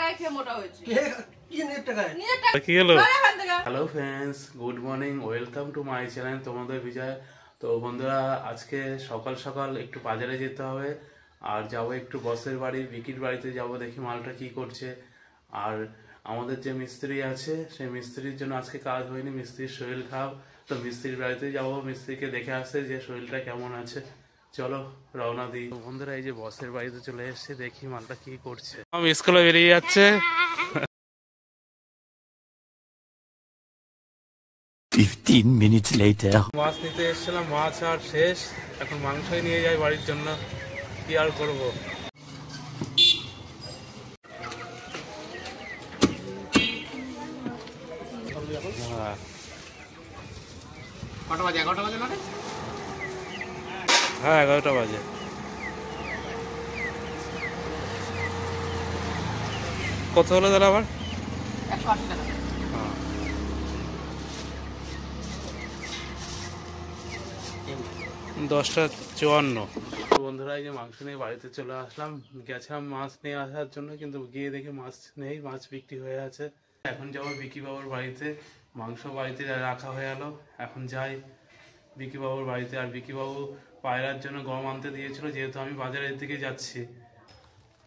টাকায় খেয়ে মোটা হয়েছে। কি হলো? Hello friends, good morning, welcome to my channel তোমাদের বিজয়। তো বন্ধুরা, আজকে সকাল সকাল একটু বাজারে যেতে হবে, আর যাবো একটু বসের বাড়ি, বিকির বাড়িতে যাব, দেখি মালটা কি করছে। আর আমাদের যে মিস্ত্রি আছে, সেই মিস্ত্রির জন্য আজকে কাজ হয়নি, মিস্ত্রির শরীর খারাপ। তো মিস্ত্রির বাড়িতে যাব, মিস্ত্রিকে দেখে আসছে যে শরীরটা কেমন আছে। চলো রওনা দিই। বন্ধুরা, এই যে বসের বাড়িতে চলে এসেছে, দেখি মালটা কি করছে। আমি স্কুলে বেরিয়ে যাচ্ছে। 15 minutes later. মাছ নিতে এসেছিলাম, মাছ আর শেষ, এখন মাংসই নিয়ে যাই বাড়ির জন্য। কি আর করবো। কটা বাজে? 11টা বাজে না? হ্যাঁ, 11টা বাজে। কত হলো দাদা আবার? 180 টাকা। 10:54। বন্ধুরা, এই যে মাংস নিয়ে বাড়িতে চলে আসলাম। গেছিলাম মাছ নিয়ে আসার জন্য, কিন্তু গিয়ে দেখি মাছ নেই, মাছ বিক্রি হয়ে আছে। এখন যাবো বিকি বাবুর বাড়িতে, মাংস বাড়িতে রাখা হয়ে গেল। এখন যাই বিকি বাবুর বাড়িতে। আর বিকি বাবু পায়রার জন্য গম আনতে দিয়েছিল, যেহেতু আমি বাজারের দিকে যাচ্ছি,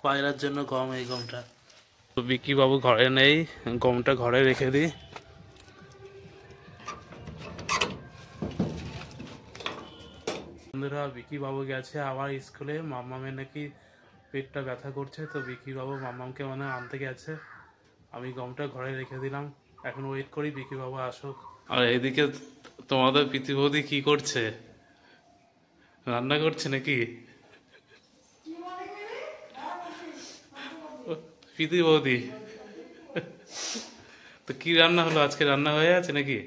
পায়রার জন্য গম, এই গমটা। তো বিকি বাবু ঘরে নেই, গমটা ঘরে রেখে দিই। বন্ধুরা, বিকি বাবু গেছে আবার স্কুলে। মাম্মামের নাকি পেটটা ব্যথা করছে, তো বিকি বাবু মাম্মামকে মানে আনতে গেছে। আমি গমটা ঘরে রেখে দিলাম, এখন ওয়েট করি বিকি বাবু আসুক। আর এদিকে তোমাদের প্রীতি বৌদি কি করছে? রান্না করছে নাকি? প্রীতি বৌদি, তো কি রান্না হলো আজকে? রান্না হয়ে আছে নাকি?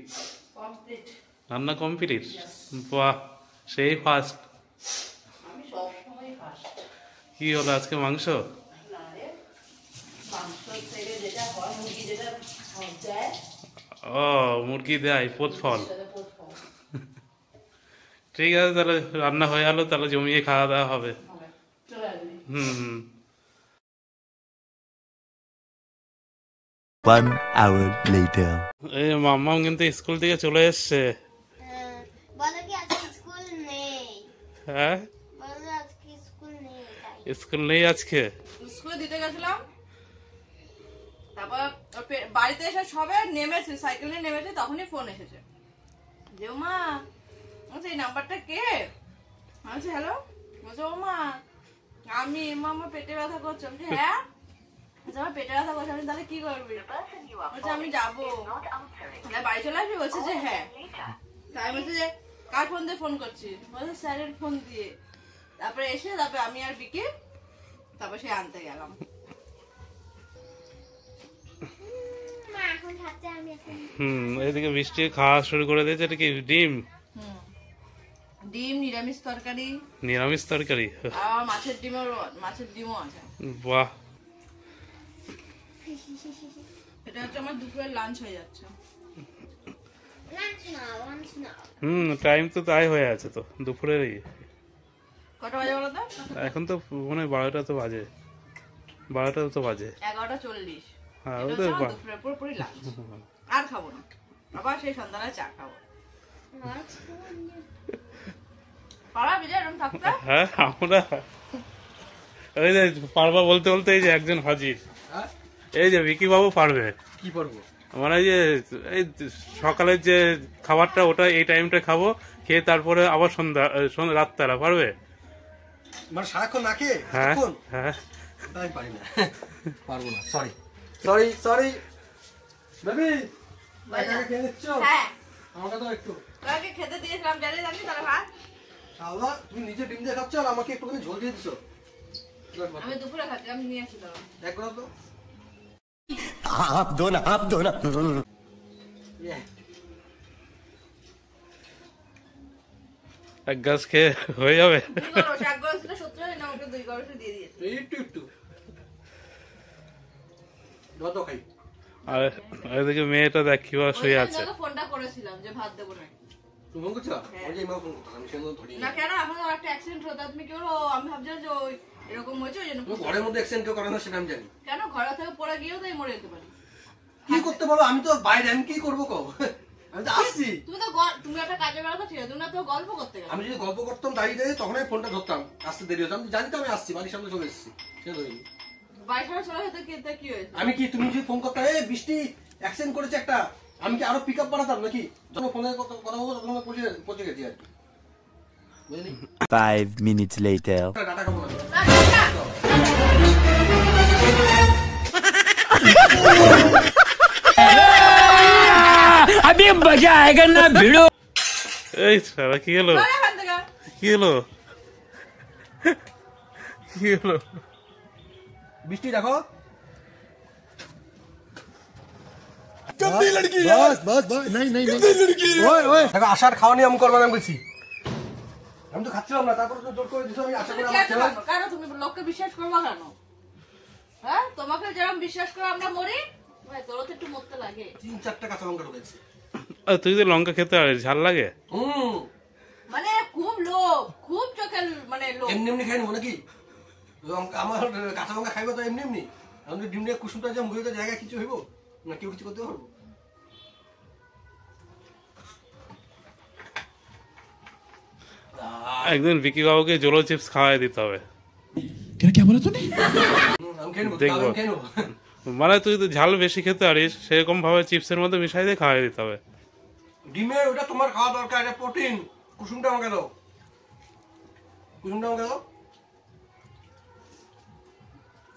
রান্না কমপ্লিট? বাহ, সেই ফার্স্ট। কি হলো আজকে? মাংস? ও, মুরগি দেয় পোতফল। ঠিক আছে, তাহলে রান্না হয়ে গেল, তাহলে জমিয়ে খাওয়া দাওয়া হবে। হুম। 1 hour later. এই মাম্মাম কিন্তু স্কুল থেকে চলে এসছে। হ্যাঁ, স্কুল নেই আজকে। স্কুলে দিতে গেছিলাম, তারপর বাড়িতে এসে সবে নেমেছে, সাইকেল নিয়ে নেমেছে, তখনই ফোন এসেছে যে ও মা, বলছে এই নাম্বারটা কে? বলছে হ্যালো। বলছে ও মা, আমি আমার পেটে ব্যথা করছে। বলছি হ্যাঁ, আমার পেটে ব্যথা করছে। আমি তাহলে কি করবি? বলছে আমি যাবো, বাড়ি চলে আসবি? বলছে যে হ্যাঁ। তাই বলছে যে কার ফোন দিয়ে ফোন করছিস? বলছে স্যারের ফোন দিয়ে। তারপরে এসে তারপরে আমি আর বিকি তারপর সে আনতে গেলাম। এদিকে বৃষ্টি খাওয়া শুরু করে দিয়েছে। এটা কি ডিম? ডিম, নিরামিষ তরকারি। নিরামিষ তরকারি? আর মাছের ডিমও আছে। বাহ, এটা হচ্ছে আমার দুপুরের লাঞ্চ হয়ে যাচ্ছে। টাইম তো তাই হয়ে আছে তো, দুপুরেরই। কটা বাজে বলো তো? এখন তো মনে হয় 12টা তো বাজে। 12টা তো বাজে। 11:40। হ্যাঁ, দুপুরের পুরোপুরি লাঞ্চ। আর খাবো না, আবার সেই সন্ধ্যাবেলা চা খাবো। পারা বিজয় এরকম থাকতে? হ্যাঁ, আমরা এই যে পারবা বলতে বলতে এই যে একজন হাজির। এই যে বিকি বাবু পারবে। কি পারবো? মানে এই সকালের যে খাবারটা, ওটা এই টাইমটা খাবো, খেয়ে তারপরে আবার সন্ধ্যা রাতবেলা পারবে? মানে সারাক্ষণ না খেয়ে? হ্যাঁ হ্যাঁ। আমি পারি না, পারবো না। সরি সরি সরি বেবি, একা খেয়ে নিচ্ছ? হ্যাঁ, আমাকে তো একটু তোকে খেতে দিয়েছিলাম, জানি জানি তাহলে ভাত। শালা, তুমি নিজে ডিম দিয়ে খাচ্ছ আর আমাকে একটুখানি ঝোল দিয়ে দিছো। আমি দুপুরে খাচ্ছি, আমি নিয়ে আসি তোর। এক কথা তো आप दो ना, आप दो ना। এক গাছ খেয়ে হয়ে যাবে। আর এদিকে মেয়েটা দেখ কিভাবে শুয়ে আছে। ফোনটা করেছিলাম যে ভাত দেবো না। তুমি ফোন করছো? আমি ফোন করতাম, আমি সেজন্য ধরি না। কেন? এখন একটা অ্যাক্সিডেন্ট হলো, তুমি কি বলো? আমি ভাবছিলাম যে ওই এরকম হয়েছে ওই জন্য ঘরের মধ্যে অ্যাক্সিডেন্ট কেউ করে না সেটা আমি জানি। কেন ঘর থেকে পড়ে গিয়েও তাই মরে যেতে পারি। কি করতে পারবো আমি তো বাইরে, আমি কি করবো কও? আমি তো আসছি। তুমি একটা কাজে বেরোতো ঠিক আছে, তুমি না তো গল্প করতে গেলে। আমি যদি গল্প করতাম দাঁড়িয়ে দাঁড়িয়ে তখন আমি ফোনটা ধরতাম, আসতে দেরি হতো। আমি জানি তো আমি আসছি, বাড়ির সামনে চলে এসেছি। বাড়ির সামনে চলে যেতে কি হয়েছে? আমি কি, তুমি যদি ফোন করতে বৃষ্টি অ্যাক্সিডেন্ট করেছে একটা, আমি কি আরো পিক আপ বাড়াতাম নাকি? যখন ফোনে কথা বলবো তখন পৌঁছে গেছি আর কি, বুঝলি? 5 minutes later. ডাটা খাবো না। अभी मजा आएगा ना भिड़ो। এই সারা কি হলো? কি হলো? কি হলো? বৃষ্টি দেখো, দেখো আশার খাওয়া নিয়ে আমি করবো না বলছি। আমি তো খাচ্ছিলাম না, তারপর জোর করে দিছো। আমি আশা করি আমার ছেলে কেন তুমি লোককে বিশ্বাস করবা কেন? হ্যাঁ, তোমাকে যেরকম বিশ্বাস করে আমরা মরি, ভাই তোরও তো একটু মরতে লাগে। 3-4টা কাঁচা লঙ্কা ঢুকেছে। তুই তো লঙ্কা খেতে পারিস, ঝাল লাগে? মানে খুব লোক, খুব চোখের মানে লোক। এমনি এমনি খাই নেবো নাকি? আমার কাঁচা লঙ্কা খাইবো তো এমনি এমনি? আমি ডিম দিয়ে কুসুমটা যে মুখে জায়গায় কিছু হইব না, কেউ কিছু করতে পারবো? একদিন বিকি বাবুকে জোলো চিপস খাওয়াই দিতে হবে। দেখবো মানে তুই তো ঝাল বেশি খেতে পারিস, সেরকম ভাবে চিপসের মধ্যে মিশাই দিয়ে খাওয়াই দিতে হবে। ডিমের ওটা তোমার খাওয়া দরকার, এটা প্রোটিন। কুসুমটা আমাকে দাও, কুসুমটা আমাকে দাও।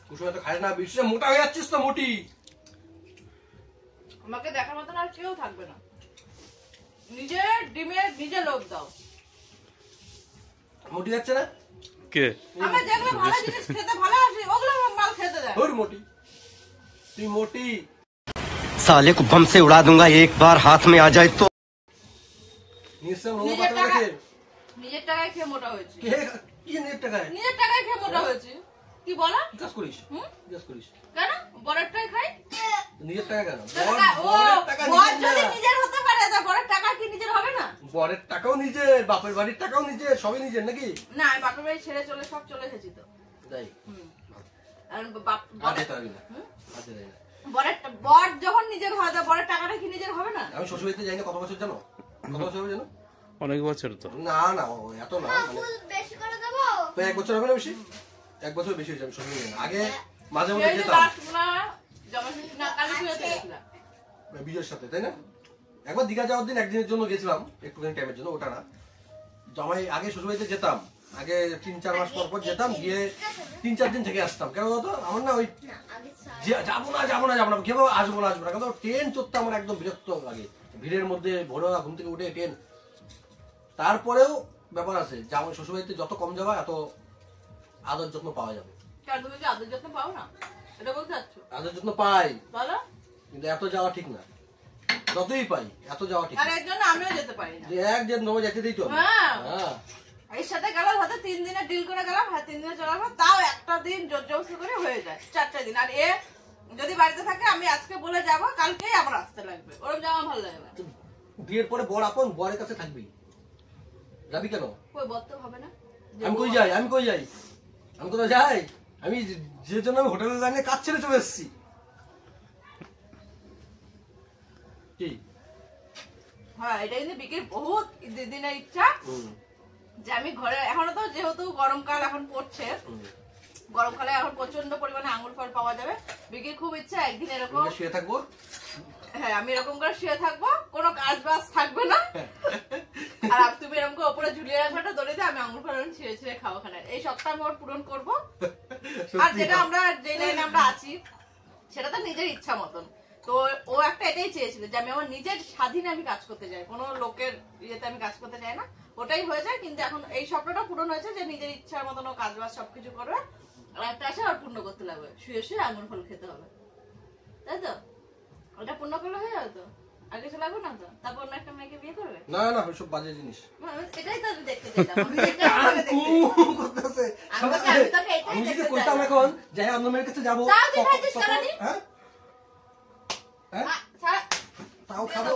কুসুম তো খায় না, বিশ্বে মোটা হয়ে যাচ্ছিস তো, মোটি। আমাকে দেখার মতন আর কেউ থাকবে না। নিজের ডিমের নিজে লোভ দাও। মোটি যাচ্ছে না কে? আমরা যেগুলো ভালো জিনিস খেতে ভালোবাসি ওগুলো মাল খেতে দেয়। ওর মোটি, তুই মোটি। साले को बम से उड़ा दूंगा एक बार हाथ में आ जाए तो। নিজের টাকায় খেয়ে মোটা হয়েছে। কি নিজের টাকায়? নিজের টাকায় খেয়ে মোটা হয়েছে। কি বলা? কাজ করিস, কাজ করিস কেন? বড়ের টাকায় খাই। নিজের টাকা কেন? বড় যদি নিজের হতে পারে তো বড়ের টাকা কি নিজের হবে না? বরের টাকাও নিজের, বাপের বাড়ির টাকাও নিজের, সবই নিজের নাকি? না, আমি বাপের বাড়ি ছেড়ে সব চলে এসেছি তো। তাই? বর যখন নিজের হয় তো বরের টাকাটা কি নিজের হবে না? আমি শ্বশুরবাড়িতে যাই না কত বছর জানো? কত বছর হবে জানো? অনেক বছর তো। না না, এত না, বেশি করে দেবো তো। 1 বছর হবে না বেশি? 1 বছর বেশি হয়েছে। আমি শ্বশুরবাড়ি আগে মাঝে মধ্যে যেতাম বিজয়ের সাথে, তাই না? একবার দীঘা যাওয়ার দিন একদিনের জন্য গেছিলাম, একটুখানি টাইমের জন্য, ওটা না। জামাই আগে শ্বশুরবাড়িতে যেতাম, আগে 3-4 মাস পর পর যেতাম, গিয়ে 3-4 দিন থেকে আসতাম। কেন বলতো? আমার না ওই যাবো না কেউ আসবো না কিন্তু ট্রেন চড়তে আমার একদম বিরক্ত লাগে। ভিড়ের মধ্যে ভোরবেলা ঘুম থেকে উঠে ট্রেন। তারপরেও ব্যাপার আছে, যেমন শ্বশুরবাড়িতে যত কম যাওয়া এত আদর যত্ন পাওয়া যাবে। তুমি কি আদর যত্ন পাও না? এটা বলতে চাচ্ছো? আদর যত্ন পাই, বলো। কিন্তু এত যাওয়া ঠিক না। যতই পাই এত যাওয়া ঠিক না। আর একজন আমিও যেতে পারি না। একজন নমে যেতে দিই তো। হ্যাঁ, এর সাথে গেলাম হয়তো 3 দিনে ডিল করে গেলাম, হ্যাঁ 3 দিনে চলে আসবো, তাও একটা দিন জোর জবরদস্তি করে হয়ে যায় 4টা দিন। আর এ যদি বাড়িতে থাকে আমি আজকে বলে যাব, কালকেই আবার আসতে লাগবে, ওরকম যাওয়া ভালো লাগে না। বিয়ের পরে বর আপন, বরের কাছে থাকবি, যাবি কেন? কই বর তো হবে না। আমি কই যাই? আমি কোথাও যাই? আমি যে জন্য আমি হোটেলে যাই না, কাজ ছেড়ে চলে এসেছি। কি? হ্যাঁ, এটা কিন্তু বিকের বহুত দিনের ইচ্ছা যে আমি ঘরে, এখনো তো যেহেতু গরমকাল এখন পড়ছে, গরমকালে এখন প্রচন্ড পরিমাণে আঙুর ফল পাওয়া যাবে। বিকির খুব ইচ্ছা একদিন এরকম শুয়ে থাকবো। হ্যাঁ, আমি এরকম করে শুয়ে থাকবো, কোনো কাজ বাজ থাকবে না, আর তুমি এরকম করে ওপরে ঝুলিয়ে রাখবে একটা দড়িতে, আমি আঙুর ফল ছিঁড়ে ছিঁড়ে খাবো খানে। এই সপ্তাহ আমি ওর পূরণ করবো। আর যেটা আমরা যে লাইনে আমরা আছি সেটা তো নিজের ইচ্ছা মতন। তো ও একটা এটাই চেয়েছিল যে আমি আমার নিজের স্বাধীনে আমি কাজ করতে চাই, কোনো লোকের ইয়েতে আমি কাজ করতে চাই না। ওটাই হয়ে যায়, কিন্তু এখন এই স্বপ্নটা পূরণ হয়েছে যে নিজের ইচ্ছার মতন ও কাজ বাজ সবকিছু করবে। আর একটা আছে আর পূর্ণ করতে লাগবে, শুয়ে শুয়ে আঙুর ফল খেতে হবে, তাই তো? ওটা পূর্ণ করলে হয়ে যাবে তো, আর কিছু লাগবে না তো। তারপর অন্য একটা মেয়েকে বিয়ে করবে? না না, ওইসব বাজে জিনিস। এটাই তো দেখতে চাইতাম। আমি যদি করতাম এখন যাই অন্য মেয়ের কাছে যাবো, তাও খাবো।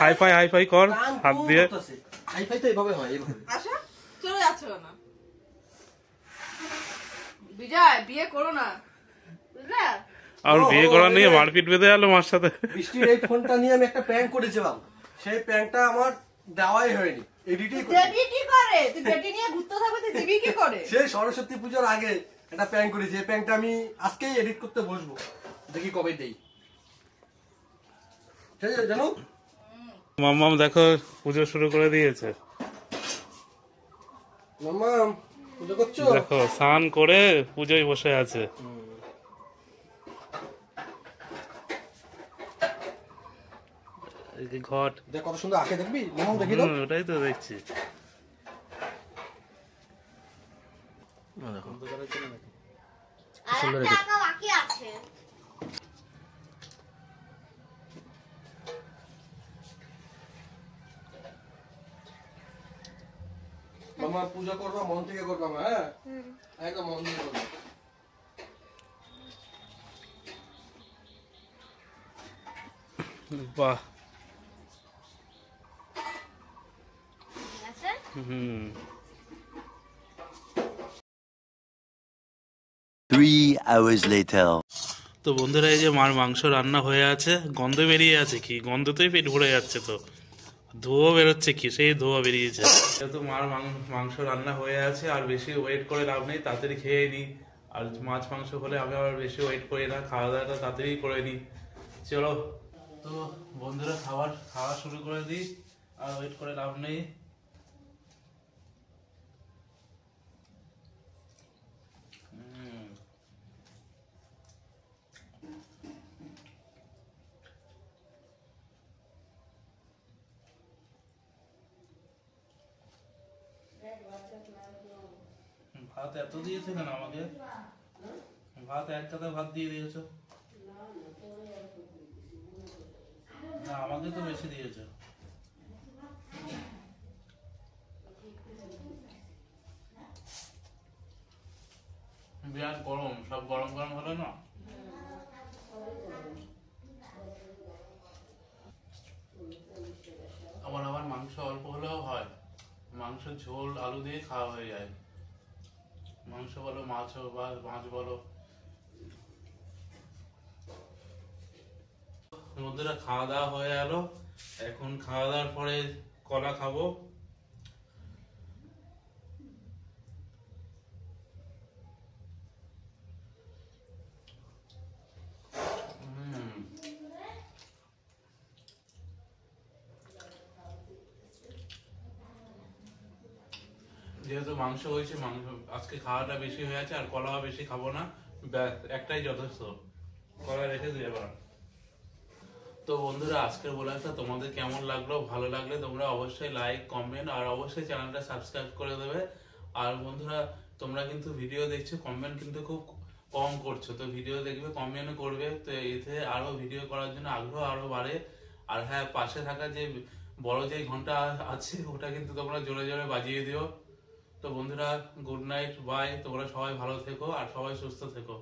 হাই ফাই কর হাত দিয়ে। হাই ফাই তো এভাবে হয়, এইভাবে। আচ্ছা, চলে যাচ্ছে না। বিজয় বিয়ে করো না, বুঝলে? আর বিয়ে করা নিয়ে মারপিট বেঁধে গেল মার সাথে। বৃষ্টির এই ফোনটা নিয়ে আমি একটা প্র্যাঙ্ক করেছিলাম, সেই প্র্যাঙ্কটা আমার দেওয়াই হয়নি, এডিটই দেবী কি করে? তুই বেটি নিয়ে ঘুরতে থাকবে, তুই দেবী কি করে? সেই সরস্বতী পুজোর আগে একটা প্র্যাঙ্ক করেছি, এই প্র্যাঙ্কটা আমি আজকেই এডিট করতে বসবো, দেখি কবে দেই। ঠিক আছে জানো মাম্মাম দেখো পুজো শুরু করে দিয়েছে। মাম্মা পুজো করছো? দেখো স্নান করে পুজোয় বসে আছে। ঘট দেখ কত সুন্দর আঁকে, দেখবি মাম্মা? দেখি তো। ওটাই তো দেখছি। মাম্মা পূজা করবা, মন থেকে করবা, হ্যাঁ একদম মন থেকে করবা। বাহ, হুম। 3 hours later. তো বন্ধুরা এই যে মার মাংস রান্না হয়ে আছে, গন্ধ বেরিয়ে আছে, কি গন্ধতেই পেট ভরে যাচ্ছে, তো ধোয়া বেরোচ্ছে, কি সেই ধোয়া বেরিয়েছে। যেহেতু মার মাংস রান্না হয়ে আছে, আর বেশি ওয়েট করে লাভ নেই, তাড়াতাড়ি খেয়ে নিই। আর মাছ মাংস হলে আমি আবার বেশি ওয়েট করি না, খাওয়া দাওয়াটা তাড়াতাড়ি করে নিই। চলো তো বন্ধুরা খাওয়া শুরু করে দিই, আর ওয়েট করে লাভ নেই। ভাত এত দিয়েছে কেন আমাকে? ভাত এক কাতা ভাত দিয়ে দিয়েছো না, আমাকে তো বেশি দিয়েছো। বিরাট গরম, সব গরম গরম হলো না। আবার মাংস অল্প হলেও হয়, মাংস ঝোল আলু দিয়ে খাওয়া হয়ে যায়। মাংস বলো, মাছ বলো। বন্ধুরা খাওয়া দাওয়া হয়ে গেল, এখন খাওয়া দাওয়ার পরে কলা খাবো। যেহেতু মাংস হয়েছে, মাংস আজকে খাওয়াটা বেশি হয়ে আছে, আর কলা বেশি খাবো না, একটাই যথেষ্ট, কলা রেখে দিয়ে এবার। তো বন্ধুরা আজকের ব্লগটা তোমাদের কেমন লাগলো? ভালো লাগলে তোমরা অবশ্যই লাইক, কমেন্ট আর অবশ্যই চ্যানেলটা সাবস্ক্রাইব করে দেবে। আর বন্ধুরা তোমরা কিন্তু ভিডিও দেখছো, কমেন্ট কিন্তু খুব কম করছো, তো ভিডিও দেখবে, কমেন্ট করবে, তো এতে আরো ভিডিও করার জন্য আগ্রহ আরো বাড়ে। আর হ্যাঁ, পাশে থাকা যে বড় যে ঘন্টা আছে ওটা কিন্তু তোমরা জোরে জোরে বাজিয়ে দিও। তো বন্ধুরা গুড নাইট, বাই, তোমরা সবাই ভালো থেকো আর সবাই সুস্থ থেকো।